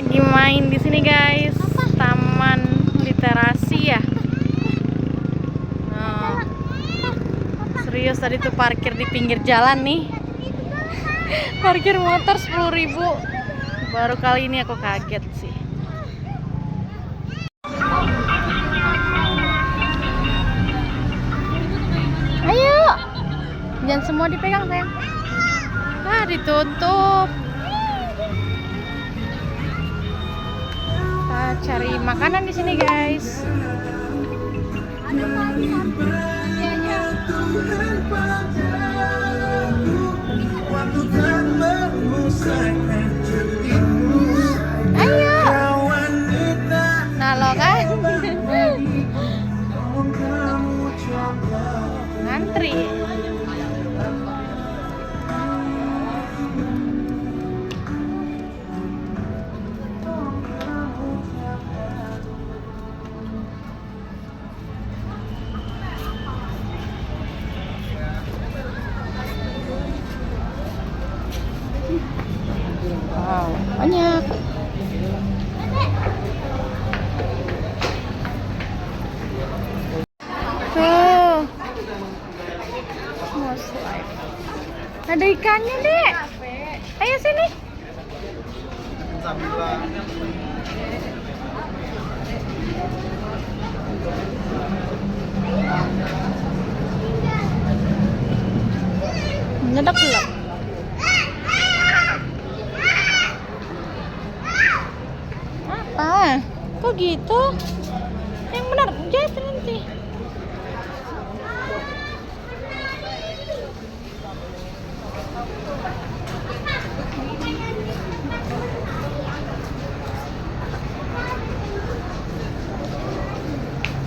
Lagi main di sini guys, taman literasi ya. Nah, serius tadi tuh parkir di pinggir jalan nih. Parkir motor 10.000. Baru kali ini aku kaget sih. Ayo, jangan semua dipegang sayang. Ah, ditutup. Kita cari makanan di sini guys. Ayo. Nah lo kan ngantri. Wow, banyak. Tuh. Most life. Ada ikannya, Dek. Ayo sini. Nyedak belum? Apa? Kok gitu? Yang benar jahit nanti.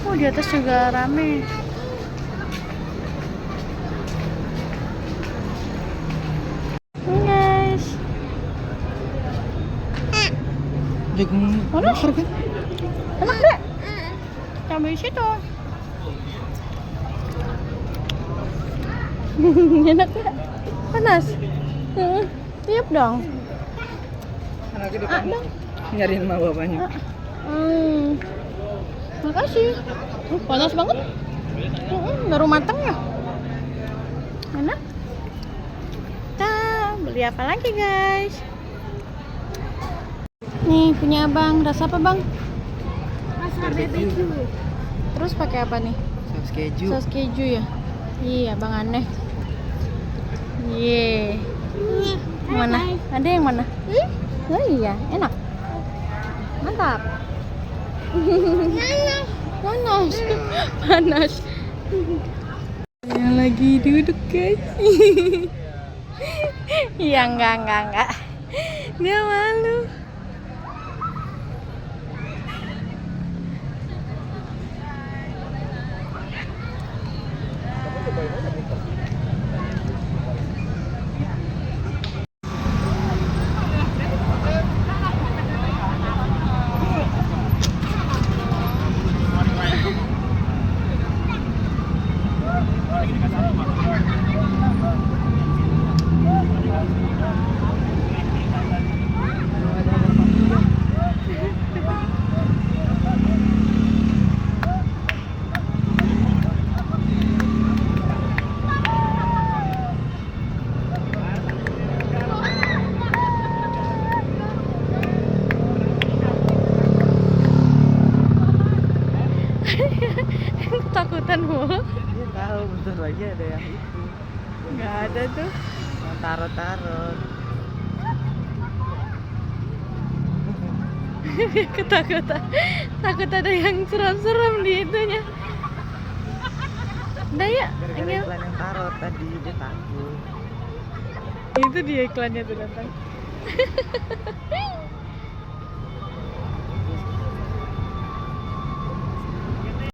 Oh, di atas juga rame. Guys. Jagung bakar kan? Enak deh. Sampai di situ. Enak gak? Panas? Tiup dong. Anaknya depan nyariin sama bapaknya. Makasih. Panas banget. Baru matang ya. Enak. Kita beli apa lagi guys? Nih punya abang, rasa apa bang? Rasa BBQ. Terus pakai apa nih? Saus keju. Saus keju ya? Iya bang aneh. Iya. Mana? Ada yang mana? Oh iya, enak. Mantap. Panas. Panas. Yang lagi duduk guys. Iya enggak. Dia malu. Takutan mulu. Dia tahu bentar lagi ada yang itu. Nggak ada tuh. Yang tarot-tarot. Ketakutan. Takut ada yang serem-serem di itunya. Udah ya. Gara-gara iklan yang tarot tadi dia takut. Itu dia iklannya tuh datang.